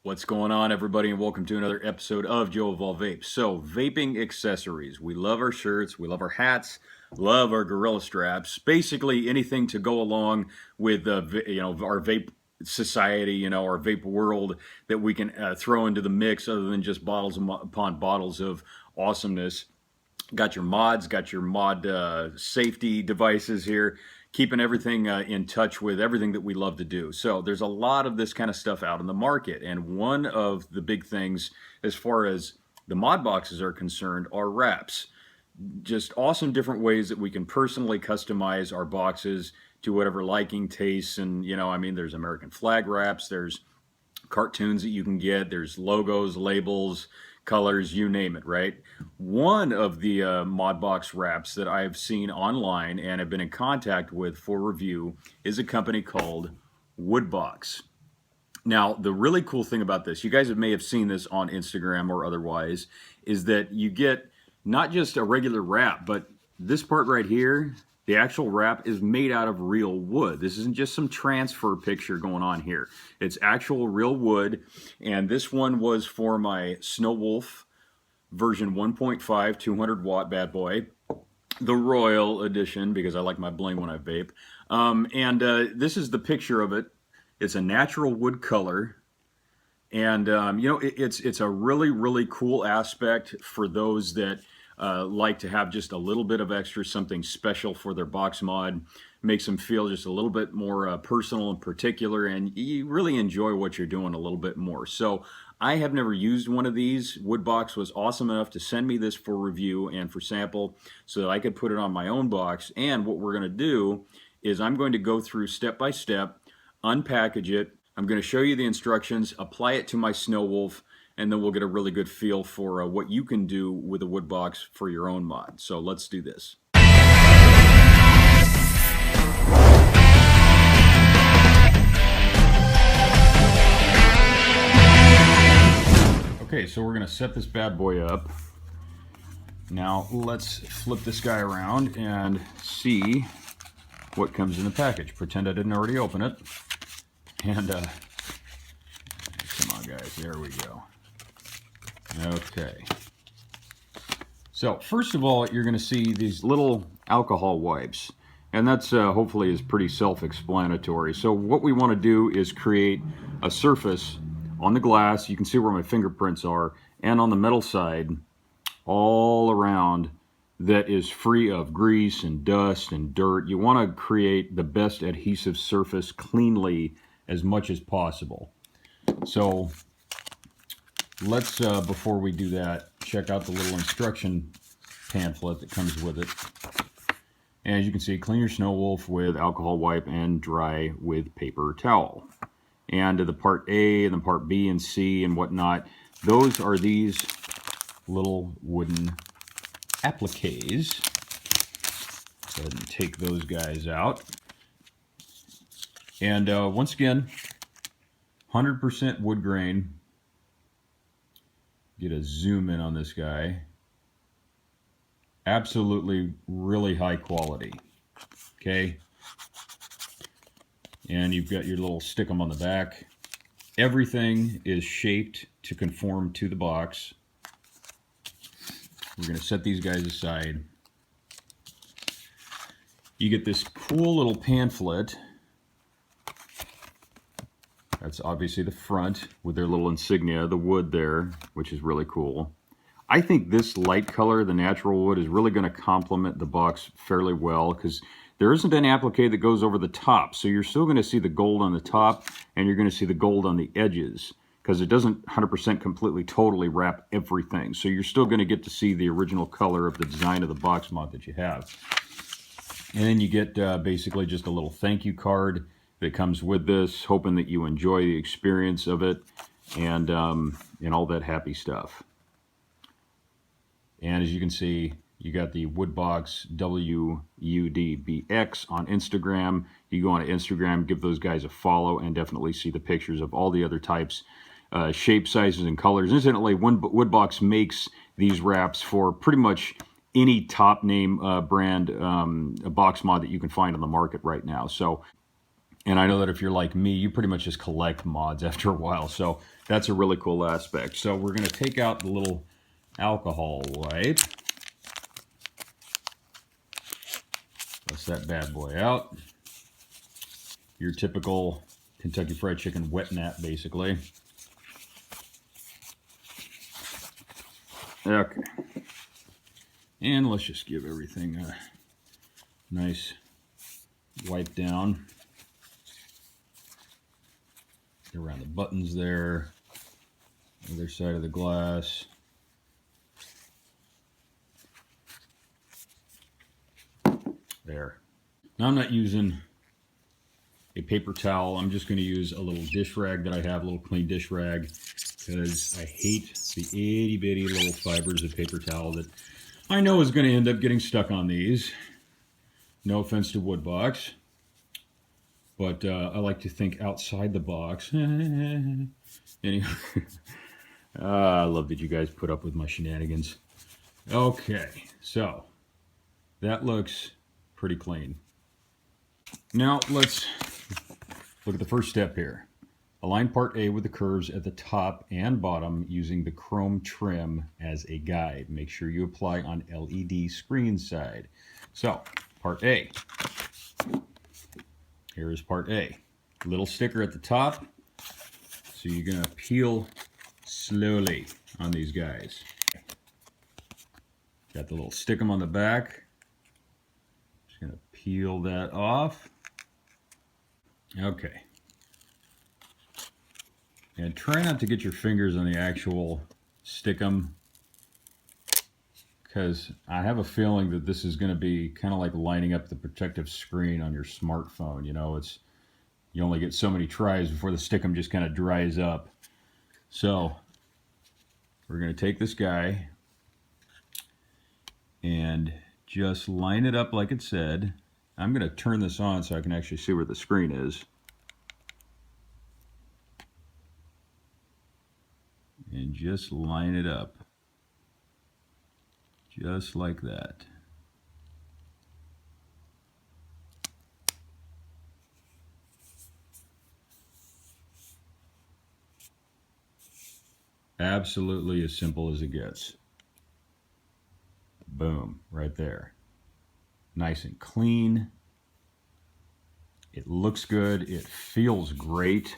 What's going on, everybody, and welcome to another episode of Joe of All Vapes. So, vaping accessories. We love our shirts, we love our hats, love our gorilla straps. Basically, anything to go along with, our vape society, our vape world that we can throw into the mix, other than just bottles upon bottles of awesomeness. Got your mods, got your mod safety devices here, keeping everything in touch with everything that we love to do. So there's a lot of this kind of stuff out in the market. And one of the big things as far as the mod boxes are concerned are wraps. Just awesome different ways that we can personally customize our boxes to whatever liking, tastes, and there's American flag wraps, there's cartoons that you can get, there's logos, labels, colors, you name it, right? One of the mod box wraps that I've seen online and have been in contact with for review is a company called WUD BOX. Now, the really cool thing about this, you guys may have seen this on Instagram or otherwise, is that you get not just a regular wrap, but this part right here, the actual wrap is made out of real wood. This isn't just some transfer picture going on here. It's actual real wood, and this one was for my Snow Wolf version 1.5 200 watt bad boy, the Royal Edition, because I like my bling when I vape. This is the picture of it. It's a natural wood color. And, it's a really cool aspect for those that like to have just a little bit of extra, something special for their box mod. Makes them feel just a little bit more personal and particular, and you really enjoy what you're doing a little bit more. So I have never used one of these. WUD BOX was awesome enough to send me this for review and for sample so that I could put it on my own box. And what we're going to do is I'm going to go through step by step, unpackage it. I'm going to show you the instructions, apply it to my Snow Wolf, and then we'll get a really good feel for what you can do with a WUD BOX for your own mod. So let's do this. Okay, so we're going to set this bad boy up. Now let's flip this guy around and see what comes in the package. Pretend I didn't already open it. And come on guys, there we go. Okay. So first of all, you're going to see these little alcohol wipes. And that's hopefully is pretty self-explanatory. So what we want to do is create a surface on the glass. You can see where my fingerprints are. And on the metal side, all around, that is free of grease and dust and dirt. You want to create the best adhesive surface cleanly as much as possible. So let's, before we do that, check out the little instruction pamphlet that comes with it. And as you can see, clean your Snow Wolf with alcohol wipe and dry with paper towel. And the part A and the part B and C and whatnot, those are these little wooden appliques. Go ahead and take those guys out. And once again, 100% wood grain. Get a zoom in on this guy. Absolutely really high quality. Okay. And you've got your little stick 'em on the back. Everything is shaped to conform to the box. We're going to set these guys aside. You get this cool little pamphlet. That's obviously the front with their little insignia, the wood there, which is really cool. I think this light color, the natural wood, is really going to complement the box fairly well because there isn't an applique that goes over the top. So you're still going to see the gold on the top and you're going to see the gold on the edges because it doesn't 100% completely totally wrap everything. So you're still going to get to see the original color of the design of the box mod that you have. And then you get basically just a little thank you card that comes with this, hoping that you enjoy the experience of it and all that happy stuff. And as you can see, you got the WUD BOX WUDBX on Instagram. You go on Instagram, give those guys a follow, and definitely see the pictures of all the other types, shape, sizes, and colors. Incidentally, WUD BOX makes these wraps for pretty much any top name brand box mod that you can find on the market right now. So And I know that if you're like me, you pretty much just collect mods after a while. So that's a really cool aspect. So we're going to take out the little alcohol wipe. Bust that bad boy out. Your typical Kentucky Fried Chicken wet nap, basically. Okay. And let's just give everything a nice wipe down. Around the buttons there. Other side of the glass. There. Now I'm not using a paper towel. I'm just going to use a little dish rag that I have, a little clean dish rag, because I hate the itty bitty little fibers of paper towel that I know is going to end up getting stuck on these. No offense to WUD BOX, but I like to think outside the box. Anyway, I love that you guys put up with my shenanigans. Okay, so that looks pretty clean. Now let's look at the first step here. Align part A with the curves at the top and bottom using the chrome trim as a guide. Make sure you apply on LED screen side. So, part A. Here is part A. Little sticker at the top. So you're going to peel slowly on these guys. Got the little stickum on the back. Just going to peel that off. Okay. And try not to get your fingers on the actual stickum, because I have a feeling that this is going to be kind of like lining up the protective screen on your smartphone. You know, you only get so many tries before the stickum just kind of dries up. So we're going to take this guy and just line it up like it said. I'm going to turn this on so I can actually see where the screen is. And just line it up. Just like that. Absolutely as simple as it gets. Boom, right there. Nice and clean. It looks good. It feels great.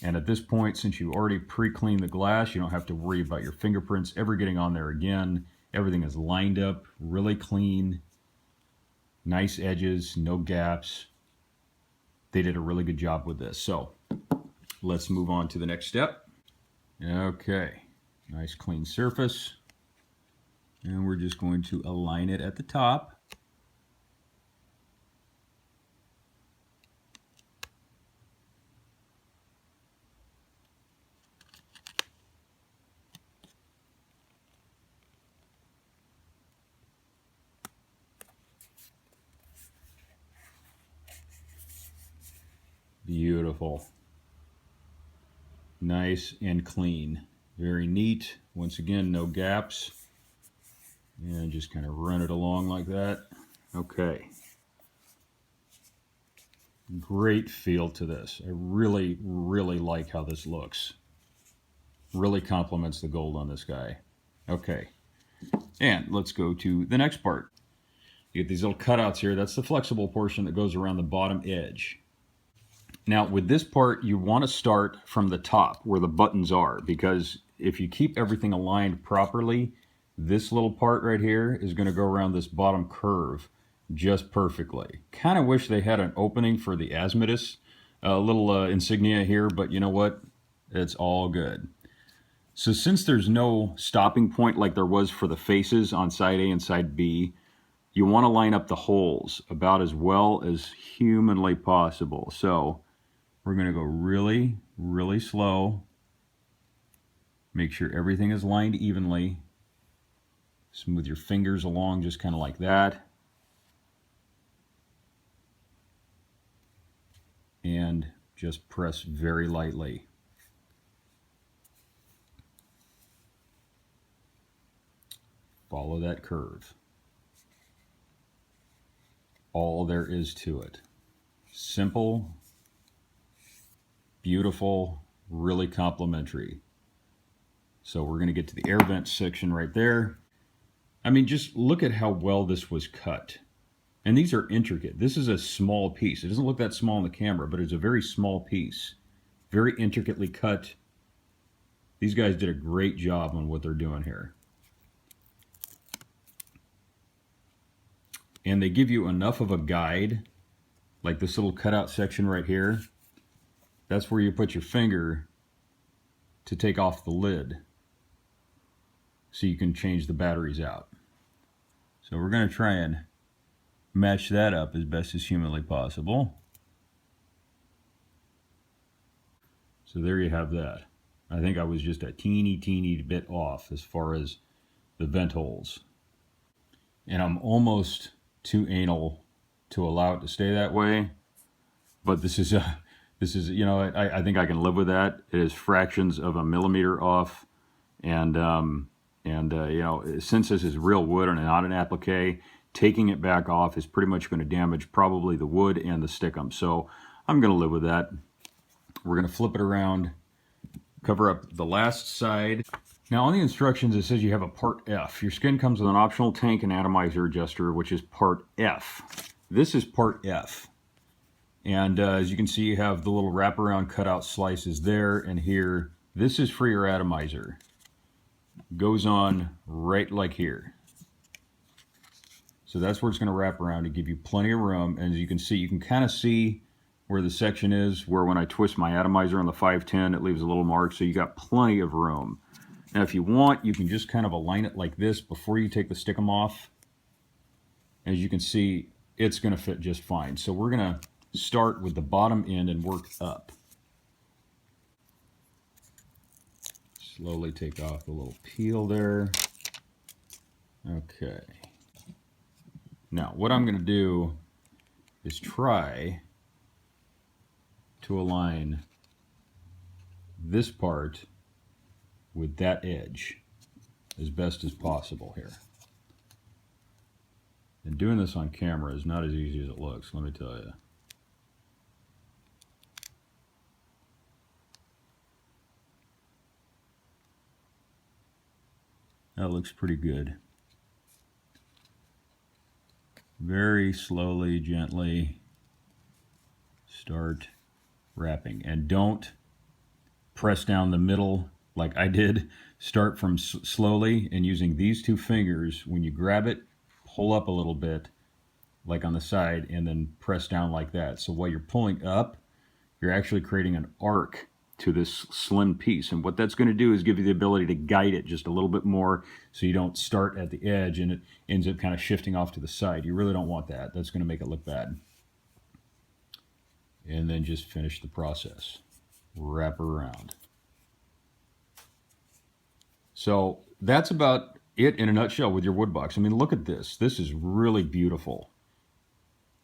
And at this point, since you already pre-cleaned the glass, you don't have to worry about your fingerprints ever getting on there again. Everything is lined up, really clean. Nice edges, no gaps. They did a really good job with this. So let's move on to the next step. Okay, nice clean surface. And we're just going to align it at the top. Beautiful. Nice and clean. Very neat. Once again, no gaps. And just kind of run it along like that. Okay. Great feel to this. I really, really like how this looks. Really complements the gold on this guy. Okay. And let's go to the next part. You get these little cutouts here. That's the flexible portion that goes around the bottom edge. Now with this part, you want to start from the top where the buttons are, because if you keep everything aligned properly, this little part right here is going to go around this bottom curve just perfectly. Kind of wish they had an opening for the azimuths, a little insignia here, but you know what? It's all good. So since there's no stopping point like there was for the faces on side A and side B, you want to line up the holes about as well as humanly possible. So we're going to go really, really slow. Make sure everything is lined evenly. Smooth your fingers along just kind of like that. And just press very lightly. Follow that curve. All there is to it. Simple, beautiful, really complimentary. So we're going to get to the air vent section right there. I mean, just look at how well this was cut. And these are intricate. This is a small piece. It doesn't look that small in the camera, but it's a very small piece. Very intricately cut. These guys did a great job on what they're doing here. And they give you enough of a guide, like this little cutout section right here. That's where you put your finger to take off the lid, so you can change the batteries out. So we're going to try and match that up as best as humanly possible. So there you have that. I think I was just a teeny bit off as far as the vent holes. And I'm almost too anal to allow it to stay that way. But this is you know, I think I can live with that. It is fractions of a millimeter off. And you know, since this is real wood and not an applique, taking it back off is pretty much going to damage probably the wood and the stickum. So I'm going to live with that. We're going to flip it around, cover up the last side. Now on the instructions it says you have a part F. Your skin comes with an optional tank and atomizer adjuster, which is part F. This is part F. And as you can see, you have the little wraparound cutout slices there and here. This is for your atomizer. Goes on right like here. So that's where it's going to wrap around to give you plenty of room. And as you can see, you can kind of see where the section is, where when I twist my atomizer on the 510, it leaves a little mark. So you got plenty of room. Now if you want, you can just kind of align it like this before you take the stickum off. As you can see, it's going to fit just fine. So we're going to start with the bottom end and work up. Slowly take off the little peel there. Okay. Now, what I'm going to do is try to align this part with that edge as best as possible here. And doing this on camera is not as easy as it looks, let me tell you. That looks pretty good. Very slowly, gently start wrapping. And don't press down the middle like I did. Start from slowly and using these two fingers. When you grab it, pull up a little bit like on the side and then press down like that. So while you're pulling up, you're actually creating an arc to this slim piece, and what that's going to do is give you the ability to guide it just a little bit more so you don't start at the edge and it ends up kind of shifting off to the side. You really don't want that. That's going to make it look bad. And then just finish the process. Wrap around. So that's about it in a nutshell with your wood box. I mean, look at this. This is really beautiful.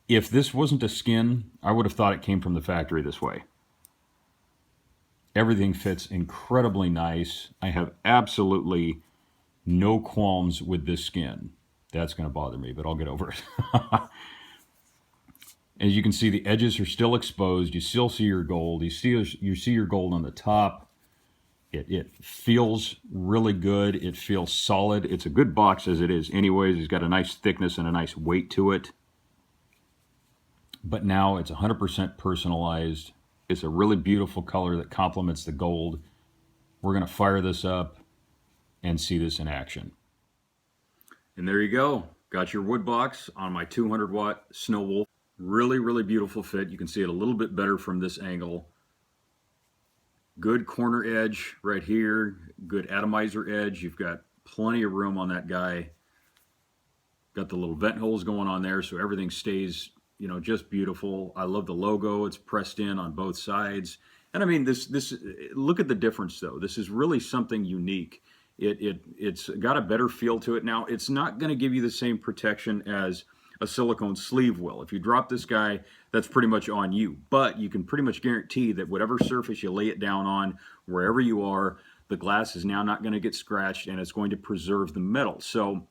If this wasn't a skin, I would have thought it came from the factory this way. Everything fits incredibly nice. I have absolutely no qualms with this skin. That's going to bother me, but I'll get over it. As you can see, the edges are still exposed. You still see your gold. You see your gold on the top. It feels really good. It feels solid. It's a good box as it is anyways. It's got a nice thickness and a nice weight to it. But now it's 100% personalized. It's a really beautiful color that complements the gold. We're going to fire this up and see this in action. And there you go. Got your wood box on my 200 watt Snow Wolf. Really, really beautiful fit. You can see it a little bit better from this angle. Good corner edge right here. Good atomizer edge. You've got plenty of room on that guy. Got the little vent holes going on there so everything stays, you know, just beautiful. I love the logo. It's pressed in on both sides. And I mean, this look at the difference though. This is really something unique. It's got a better feel to it. Now, it's not going to give you the same protection as a silicone sleeve will. If you drop this guy, that's pretty much on you. But you can pretty much guarantee that whatever surface you lay it down on, wherever you are, the glass is now not going to get scratched and it's going to preserve the metal. So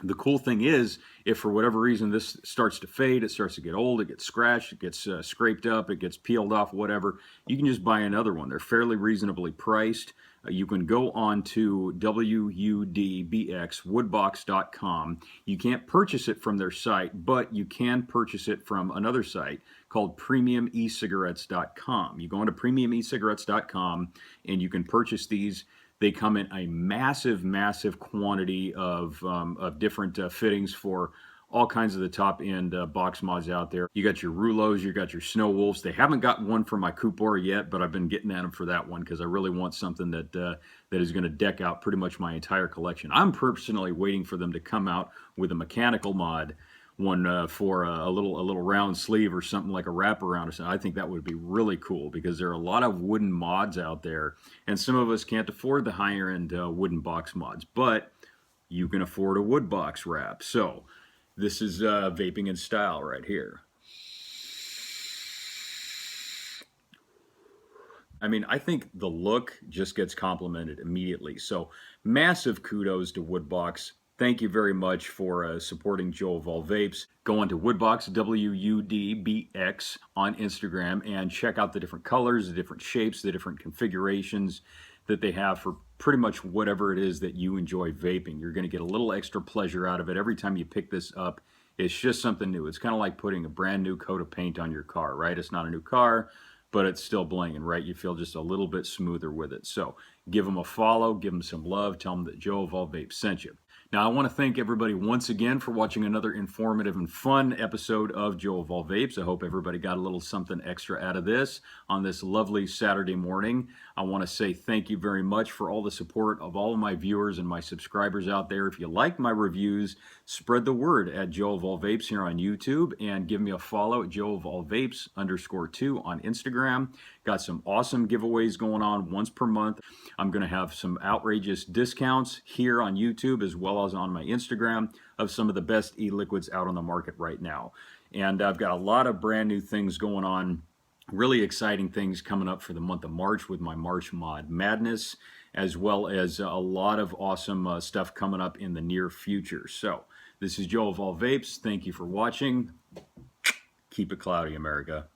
The cool thing is, if for whatever reason this starts to fade, it starts to get old, it gets scratched, it gets scraped up, it gets peeled off, whatever, you can just buy another one. They're fairly reasonably priced. You can go on to WUDBX, woodbox.com. You can't purchase it from their site, but you can purchase it from another site called premiumecigarettes.com. You go on to premiumecigarettes.com and you can purchase these. They come in a massive, massive quantity of different fittings for all kinds of the top end box mods out there. You got your Rulos, you got your Snow Wolves. They haven't got one for my Coopora yet, but I've been getting at them for that one because I really want something that that is going to deck out pretty much my entire collection. I'm personally waiting for them to come out with a mechanical mod, one for a little round sleeve or something like a wraparound or something. I think that would be really cool because there are a lot of wooden mods out there, and some of us can't afford the higher end wooden box mods, but you can afford a wood box wrap. So this is vaping in style right here. I mean, I think the look just gets complimented immediately. So massive kudos to Woodbox. Thank you very much for supporting Joe of All Vapes. Go on to Woodbox, WUDBX, on Instagram and check out the different colors, the different shapes, the different configurations that they have for pretty much whatever it is that you enjoy vaping. You're going to get a little extra pleasure out of it every time you pick this up. It's just something new. It's kind of like putting a brand new coat of paint on your car, right? It's not a new car, but it's still blinging, right? You feel just a little bit smoother with it. So give them a follow, give them some love, tell them that Joe of All Vapes sent you. Now, I want to thank everybody once again for watching another informative and fun episode of Joe of All Vapes. I hope everybody got a little something extra out of this on this lovely Saturday morning. I want to say thank you very much for all the support of all of my viewers and my subscribers out there. If you like my reviews, spread the word at Joe of All Vapes here on YouTube and give me a follow at Joe of All Vapes _2 on Instagram. Got some awesome giveaways going on once per month. I'm going to have some outrageous discounts here on YouTube as well as on my Instagram of some of the best e-liquids out on the market right now. And I've got a lot of brand new things going on, really exciting things coming up for the month of March with my March Mod Madness, as well as a lot of awesome stuff coming up in the near future. So this is Joe of All Vapes. Thank you for watching. Keep it cloudy, America.